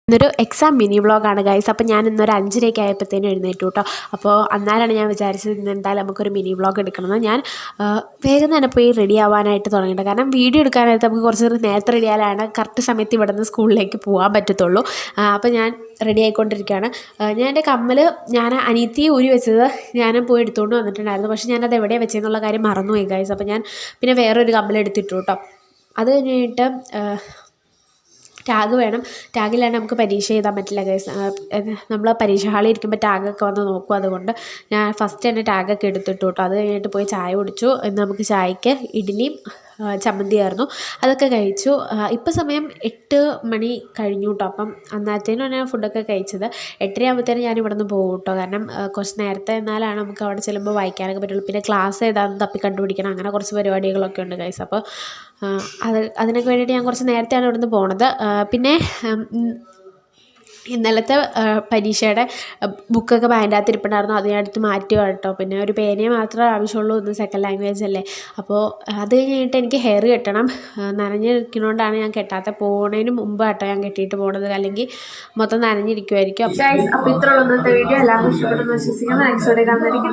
ഇന്നൊരു exam mini വ്ളോഗാണ് guys. അപ്പോൾ ഞാൻ ഇന്നൊരു 5:30 ആയപ്പോഴത്തേനും എഴുന്നേറ്റു കേട്ടോ. അപ്പോൾ അന്നേരമാണ് ഞാൻ വിചാരിച്ചത് ഇന്ന് എന്തായാലും നമുക്കൊരു മിനി വ്ളോഗ് എടുക്കണമെന്ന്. ഞാൻ വേഗം തന്നെ പോയി റെഡി ആവാനായിട്ട് തുടങ്ങിയിട്ട്, കാരണം വീഡിയോ എടുക്കാനായിട്ട് നമുക്ക് കുറച്ച് നേരത്തെ റെഡി ആയാലാണ് കറക്റ്റ് സമയത്ത് ഇവിടെ നിന്ന് സ്കൂളിലേക്ക് പോകാൻ പറ്റത്തുള്ളൂ. അപ്പോൾ ഞാൻ റെഡി ആയിക്കൊണ്ടിരിക്കുകയാണ്. ഞാൻ എൻ്റെ കമ്മൽ ഞാൻ അനിയത്തിയെ ഊരി വെച്ചത് ഞാൻ പോയി എടുത്തുകൊണ്ട് വന്നിട്ടുണ്ടായിരുന്നു. പക്ഷേ ഞാനത് എവിടെയാണ് വെച്ചതെന്നുള്ള കാര്യം മറന്നുപോയി ഗൈസ്. അപ്പോൾ ഞാൻ പിന്നെ വേറൊരു കമ്മൽ എടുത്തിട്ടു കേട്ടോ. അത് കഴിഞ്ഞിട്ട് ടാഗ് വേണം. ടാഗില്ലാണ്ട് നമുക്ക് പരീക്ഷ എഴുതാൻ പറ്റില്ല ഗൈസ്. നമ്മൾ പരീക്ഷ ഹാളിൽ ഇരിക്കുമ്പോൾ ടാഗൊക്കെ വന്ന് നോക്കും. അതുകൊണ്ട് ഞാൻ ഫസ്റ്റ് തന്നെ ടാഗൊക്കെ എടുത്തിട്ടു കേട്ടോ. അത് കഴിഞ്ഞിട്ട് പോയി ചായ കുടിച്ചു. ഇന്ന് നമുക്ക് ചായക്ക് ഇഡ്ഡലിയും ചമ്മന്തിയായിരുന്നു. അതൊക്കെ കഴിച്ചു. ഇപ്പോൾ സമയം 8 മണി കഴിഞ്ഞു കേട്ടോ. അപ്പം അന്നേരത്തേനും ഞാൻ ഫുഡൊക്കെ കഴിച്ചത് 8:30 ആകുമ്പോഴത്തേനും ഞാൻ ഇവിടെ നിന്ന് പോകും കേട്ടോ. കാരണം കുറച്ച് നേരത്തെ എന്നാലാണ് നമുക്ക് അവിടെ ചെല്ലുമ്പോൾ വായിക്കാനൊക്കെ പറ്റുള്ളൂ. പിന്നെ ക്ലാസ് ഏതാണെന്ന് തപ്പി കണ്ടുപിടിക്കണം. അങ്ങനെ കുറച്ച് പരിപാടികളൊക്കെ ഉണ്ട് ഗൈസ്. അപ്പോൾ അതിനൊക്കെ വേണ്ടിയിട്ട് ഞാൻ കുറച്ച് നേരത്തെയാണ് ഇവിടെ നിന്ന് പോണത്. പിന്നെ ഇന്നലത്തെ പരീക്ഷയുടെ ബുക്കൊക്കെ അതിൻ്റെ അകത്ത് ഇരിപ്പുണ്ടായിരുന്നു. അത് ഞാൻ എടുത്ത് മാറ്റുക കേട്ടോ. പിന്നെ ഒരു പേനയെ മാത്രമേ ആവശ്യമുള്ളൂ. ഇന്ന് സെക്കൻഡ് ലാംഗ്വേജ് അല്ലേ. അപ്പോൾ അത് കഴിഞ്ഞിട്ട് എനിക്ക് ഹെയർ കെട്ടണം. നനഞ്ഞിരിക്കുന്നതുകൊണ്ടാണ് ഞാൻ കെട്ടാത്ത. പോകുന്നതിന് മുമ്പ് കേട്ടോ ഞാൻ കെട്ടിയിട്ട് പോകണത്, അല്ലെങ്കിൽ മൊത്തം നനഞ്ഞിരിക്കുമായിരിക്കും. അപ്പോൾ ഇത്രയുള്ള ഇന്നത്തെ വീഡിയോ എല്ലാവർക്കും ഇഷ്ടപ്പെടുന്ന വിശ്വസിക്കുന്നു. Next video കാണുന്നതായിരിക്കും.